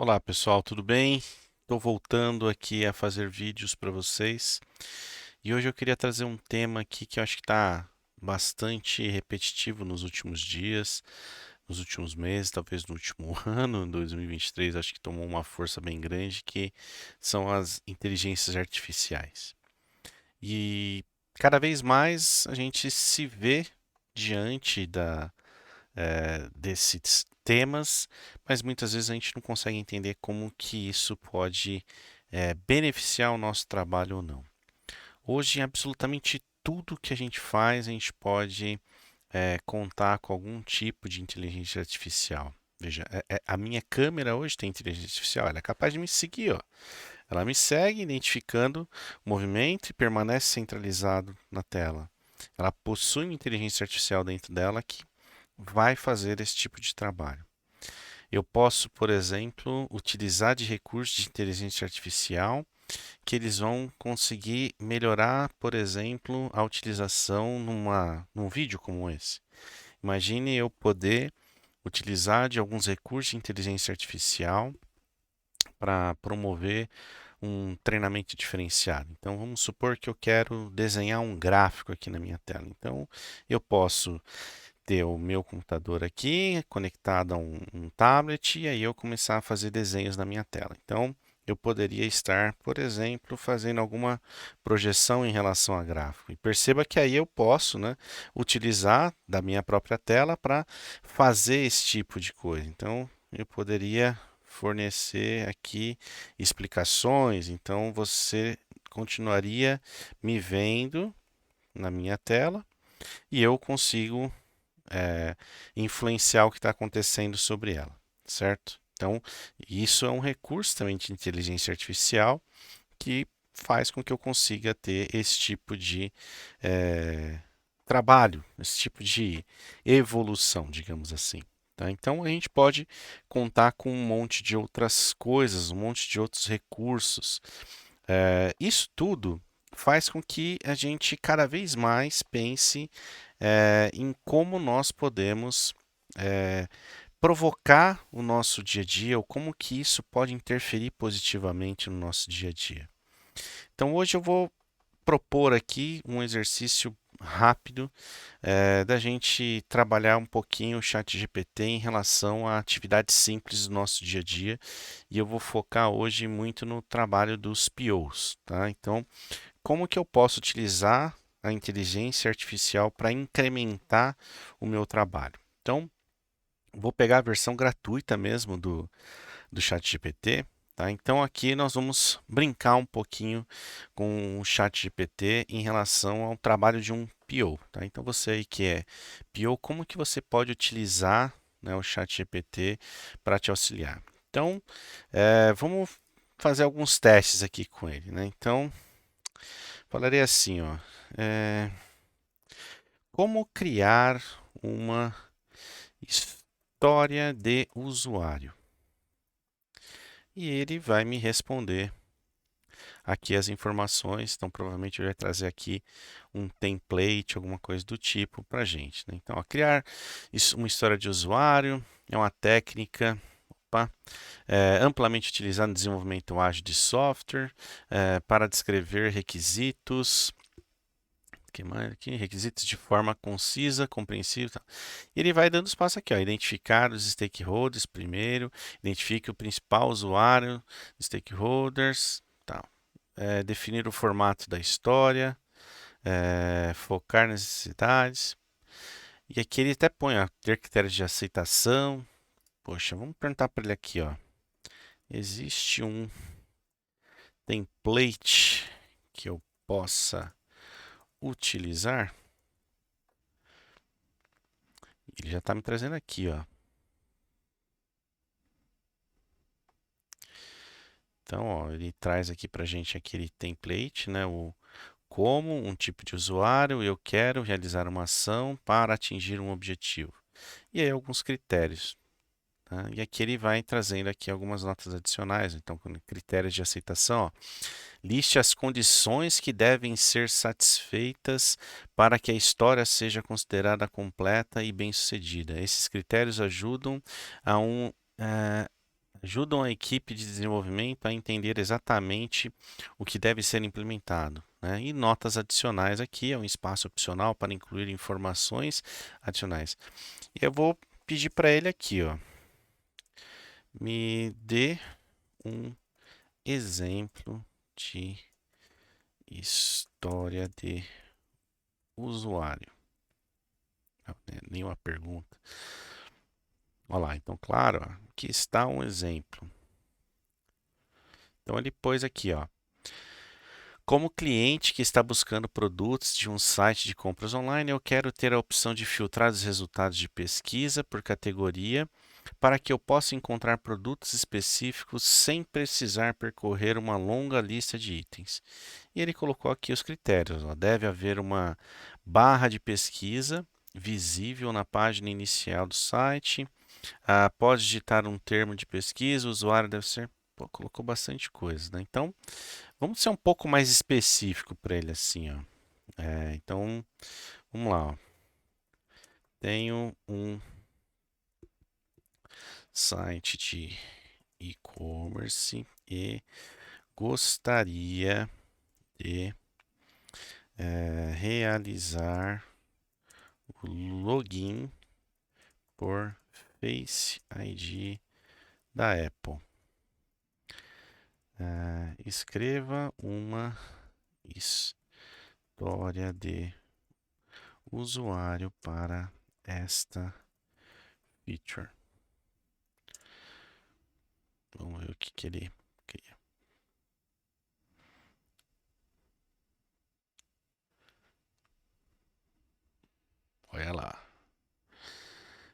Olá pessoal, tudo bem? Estou voltando aqui a fazer vídeos para vocês e hoje eu queria trazer um tema aqui que eu acho que está bastante repetitivo nos últimos dias, nos últimos meses, talvez no último ano, 2023, acho que tomou uma força bem grande, que são as inteligências artificiais. E cada vez mais a gente se vê diante desses temas, mas muitas vezes a gente não consegue entender como que isso pode beneficiar o nosso trabalho ou não. Hoje, em absolutamente tudo que a gente faz, a gente pode contar com algum tipo de inteligência artificial. Veja, a minha câmera hoje tem inteligência artificial, ela é capaz de me seguir, ó. Ela me segue identificando o movimento e permanece centralizado na tela. Ela possui uma inteligência artificial dentro dela que vai fazer esse tipo de trabalho. Eu posso, por exemplo, utilizar de recursos de inteligência artificial que eles vão conseguir melhorar, por exemplo, a utilização num vídeo como esse. Imagine eu poder utilizar de alguns recursos de inteligência artificial para promover um treinamento diferenciado. Então, vamos supor que eu quero desenhar um gráfico aqui na minha tela. Então, eu posso ter o meu computador aqui conectado a um tablet e aí eu começar a fazer desenhos na minha tela. Então, eu poderia estar, por exemplo, fazendo alguma projeção em relação a gráfico. E perceba que aí eu posso, né, utilizar da minha própria tela para fazer esse tipo de coisa. Então, eu poderia fornecer aqui explicações. Então, você continuaria me vendo na minha tela e eu consigo influenciar o que está acontecendo sobre ela, certo? Então, isso é um recurso também de inteligência artificial que faz com que eu consiga ter esse tipo de trabalho, esse tipo de evolução, digamos assim. Tá? Então, a gente pode contar com um monte de outras coisas, um monte de outros recursos. Isso tudo faz com que a gente cada vez mais pense em como nós podemos eh, provocar o nosso dia a dia ou como que isso pode interferir positivamente no nosso dia a dia. Então hoje eu vou propor aqui um exercício rápido da gente trabalhar um pouquinho o chat GPT em relação a atividades simples do nosso dia a dia e eu vou focar hoje muito no trabalho dos POs, tá? Então, como que eu posso utilizar a inteligência artificial para incrementar o meu trabalho? Então, vou pegar a versão gratuita mesmo do ChatGPT, tá? Então aqui nós vamos brincar um pouquinho com o ChatGPT em relação ao trabalho de um PO, tá? Então você aí que é PO, como que você pode utilizar, né, o ChatGPT para te auxiliar? Então, vamos fazer alguns testes aqui com ele, né? Então, falarei assim, ó, é, como criar uma história de usuário? E ele vai me responder aqui as informações. Então, provavelmente ele vai trazer aqui um template, alguma coisa do tipo para a gente, né? Então, ó, criar uma história de usuário é uma técnica opa, amplamente utilizada no desenvolvimento ágil de software para descrever requisitos. Que mais aqui? Requisitos de forma concisa, compreensível. Tá? E ele vai dando os passos aqui, ó. Identificar os stakeholders primeiro, identifique o principal usuário, stakeholders, tá? Definir o formato da história, focar nas necessidades. E aqui ele até põe, ó, ter critérios de aceitação. Poxa, vamos perguntar para ele aqui, ó. Existe um template que eu possa utilizar? Ele já está me trazendo aqui, ó. Então, ó, ele traz aqui para a gente aquele template, né? O como um tipo de usuário eu quero realizar uma ação para atingir um objetivo. E aí alguns critérios. Tá? E aqui ele vai trazendo aqui algumas notas adicionais. Então, com critérios de aceitação, ó, liste as condições que devem ser satisfeitas para que a história seja considerada completa e bem-sucedida. Esses critérios ajudam a um ajudam a equipe de desenvolvimento a entender exatamente o que deve ser implementado, né? E notas adicionais aqui é um espaço opcional para incluir informações adicionais. E eu vou pedir para ele aqui, ó, me dê um exemplo de história de usuário. Não, né, nenhuma pergunta. Olha lá, então, claro, ó, aqui está um exemplo. Então ele pôs aqui, ó. Como cliente que está buscando produtos de um site de compras online, eu quero ter a opção de filtrar os resultados de pesquisa por categoria para que eu possa encontrar produtos específicos sem precisar percorrer uma longa lista de itens. E ele colocou aqui os critérios. Ó. Deve haver uma barra de pesquisa visível na página inicial do site. Pode digitar um termo de pesquisa, o usuário deve ser. Pô, colocou bastante coisa, né? Então, vamos ser um pouco mais específico para ele assim, ó. Então, vamos lá, ó. Tenho um site de e-commerce e gostaria de realizar o login por Face ID da Apple. Escreva uma história de usuário para esta feature. Vamos ver o que ele cria. Olha lá.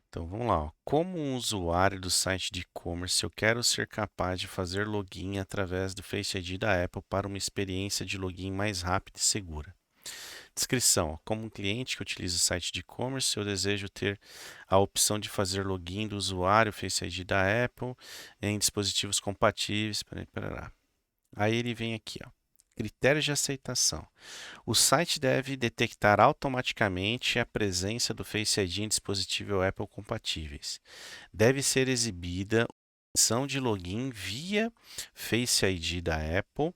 Então vamos lá. Ó. Como um usuário do site de e-commerce, eu quero ser capaz de fazer login através do Face ID da Apple para uma experiência de login mais rápida e segura. Descrição: como um cliente que utiliza o site de e-commerce, eu desejo ter a opção de fazer login do usuário Face ID da Apple em dispositivos compatíveis. Aí ele vem aqui, ó. Critérios de aceitação. O site deve detectar automaticamente a presença do Face ID em dispositivos Apple compatíveis. Deve ser exibida a opção de login via Face ID da Apple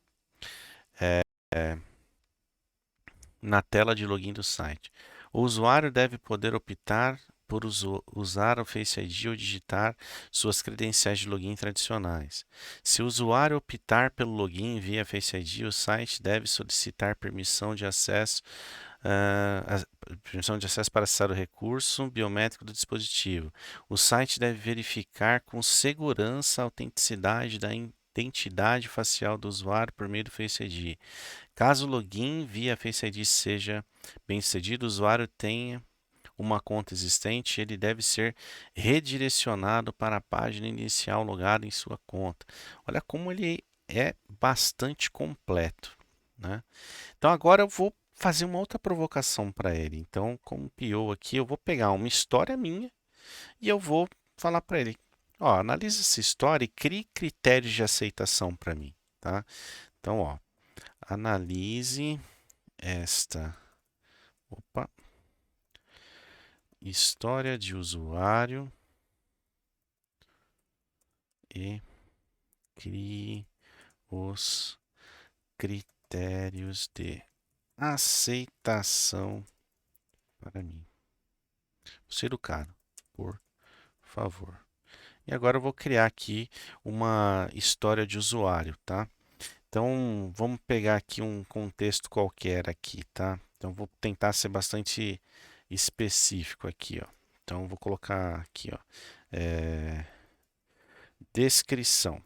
na tela de login do site. O usuário deve poder optar por usar o Face ID ou digitar suas credenciais de login tradicionais. Se o usuário optar pelo login via Face ID, o site deve solicitar permissão de acesso para acessar o recurso biométrico do dispositivo. O site deve verificar com segurança a autenticidade da identidade facial do usuário por meio do Face ID. Caso o login via Face ID seja bem-sucedido, o usuário tenha uma conta existente, ele deve ser redirecionado para a página inicial logada em sua conta. Olha como ele é bastante completo, né? Então agora eu vou fazer uma outra provocação para ele. Então, como PO aqui, eu vou pegar uma história minha e eu vou falar para ele: ó, analise essa história e crie critérios de aceitação para mim, tá? Então, ó, analise esta, opa, história de usuário e crie os critérios de aceitação para mim. Vou ser educado, por favor. E agora eu vou criar aqui uma história de usuário, tá? Então, vamos pegar aqui um contexto qualquer aqui, tá? Então, vou tentar ser bastante específico aqui, ó. Então, vou colocar aqui, ó, descrição,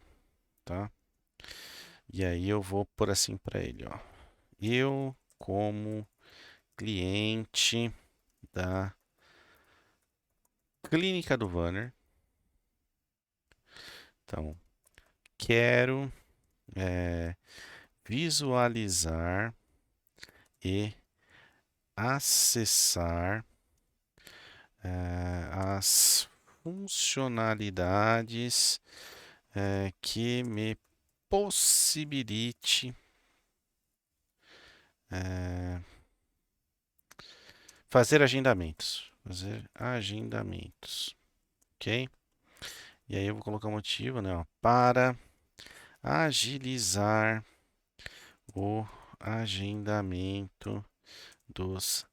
tá? E aí eu vou pôr assim para ele, ó. Eu, como cliente da Clínica do Vanner, então, quero visualizar e acessar as funcionalidades que me possibilite fazer agendamentos. Ok? E aí eu vou colocar o motivo, né? Ó, para agilizar o agendamento dos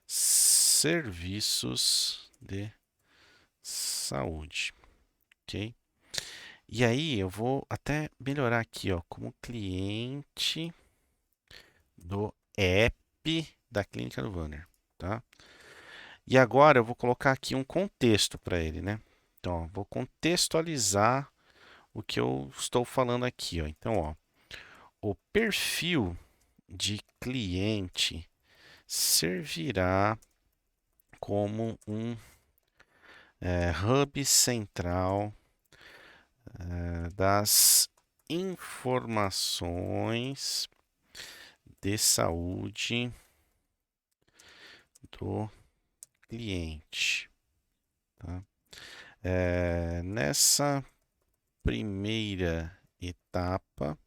serviços de saúde, ok? E aí eu vou até melhorar aqui, ó, como cliente do app da Clínica do Vanner, tá? E agora eu vou colocar aqui um contexto para ele, né? Então, ó, vou contextualizar o que eu estou falando aqui, ó. Então, ó, o perfil de cliente servirá como um hub central das informações de saúde do cliente. Tá? Nessa primeira etapa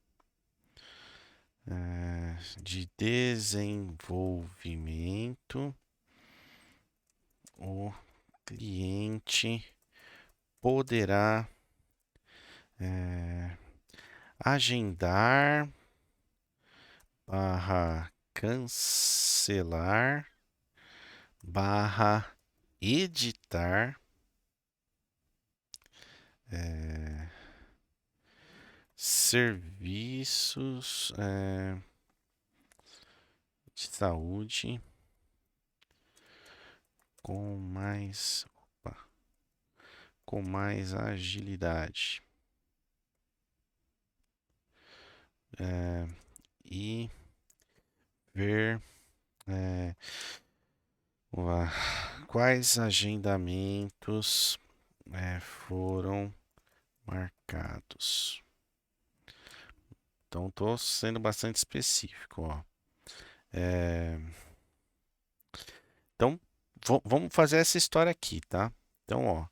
de desenvolvimento, o cliente poderá agendar barra cancelar barra editar serviços de saúde com mais, opa, com mais agilidade e ver quais agendamentos foram marcados. Então, estou sendo bastante específico, ó. Então, vamos fazer essa história aqui, tá? Então, ó,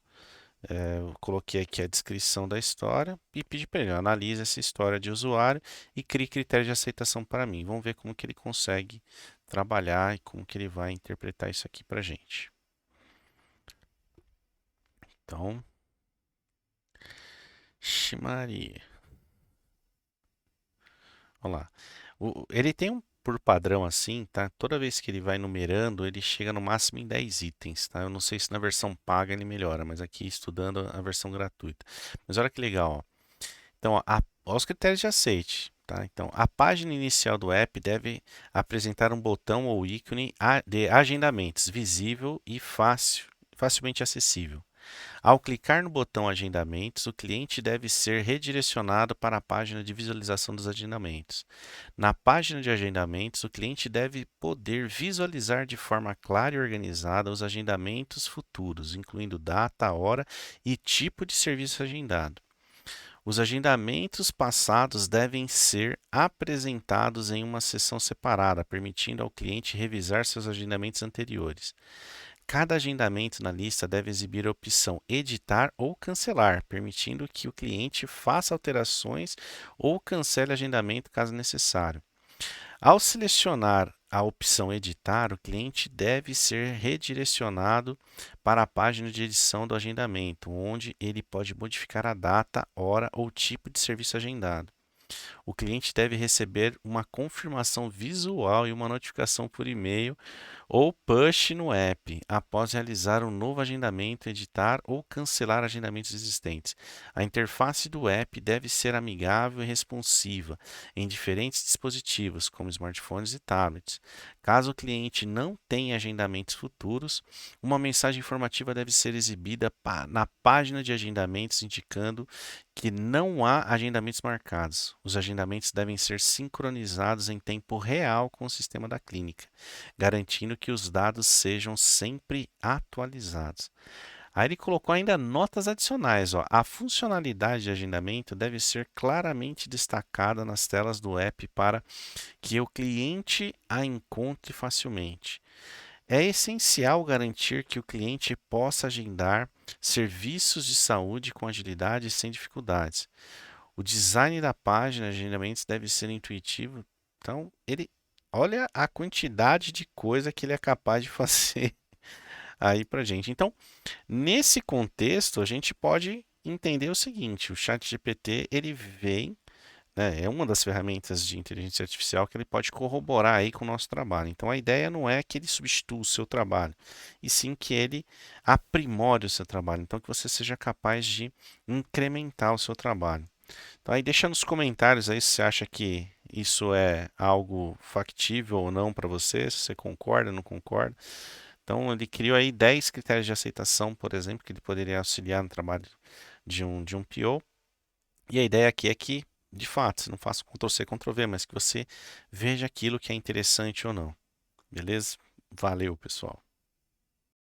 eu coloquei aqui a descrição da história e pedi para ele, analise essa história de usuário e crie critério de aceitação para mim. Vamos ver como que ele consegue trabalhar e como que ele vai interpretar isso aqui para gente. Então, Maria. Vamos lá. Ele tem um por padrão assim, tá? Toda vez que ele vai numerando, ele chega no máximo em 10 itens, tá? Eu não sei se na versão paga ele melhora, mas aqui estudando a versão gratuita. Mas olha que legal, ó. Então, ó, os critérios de aceite, tá? Então, a página inicial do app deve apresentar um botão ou ícone de agendamentos visível e facilmente acessível. Ao clicar no botão Agendamentos, o cliente deve ser redirecionado para a página de visualização dos agendamentos. Na página de agendamentos, o cliente deve poder visualizar de forma clara e organizada os agendamentos futuros, incluindo data, hora e tipo de serviço agendado. Os agendamentos passados devem ser apresentados em uma seção separada, permitindo ao cliente revisar seus agendamentos anteriores. Cada agendamento na lista deve exibir a opção editar ou cancelar, permitindo que o cliente faça alterações ou cancele agendamento caso necessário. Ao selecionar a opção editar, o cliente deve ser redirecionado para a página de edição do agendamento, onde ele pode modificar a data, hora ou tipo de serviço agendado. O cliente deve receber uma confirmação visual e uma notificação por e-mail ou push no app após realizar um novo agendamento, editar ou cancelar agendamentos existentes. A interface do app deve ser amigável e responsiva em diferentes dispositivos, como smartphones e tablets. Caso o cliente não tenha agendamentos futuros, uma mensagem informativa deve ser exibida na página de agendamentos indicando que não há agendamentos marcados. Os agendamentos devem ser sincronizados em tempo real com o sistema da clínica, garantindo que os dados sejam sempre atualizados. Aí ele colocou ainda notas adicionais. Ó. A funcionalidade de agendamento deve ser claramente destacada nas telas do app para que o cliente a encontre facilmente. É essencial garantir que o cliente possa agendar serviços de saúde com agilidade e sem dificuldades. O design da página de agendamentos deve ser intuitivo. Então, ele olha a quantidade de coisa que ele é capaz de fazer aí para gente. Então, nesse contexto, a gente pode entender o seguinte, o ChatGPT ele vem, né, é uma das ferramentas de inteligência artificial que ele pode corroborar aí com o nosso trabalho. Então a ideia não é que ele substitua o seu trabalho, e sim que ele aprimore o seu trabalho, então que você seja capaz de incrementar o seu trabalho. Então aí deixa nos comentários aí se você acha que isso é algo factível ou não para você, se você concorda, não concorda. Então ele criou aí 10 critérios de aceitação, por exemplo, que ele poderia auxiliar no trabalho de um PO. E a ideia aqui é que, de fato, você não faça Ctrl+C, Ctrl+V, mas que você veja aquilo que é interessante ou não. Beleza? Valeu, pessoal.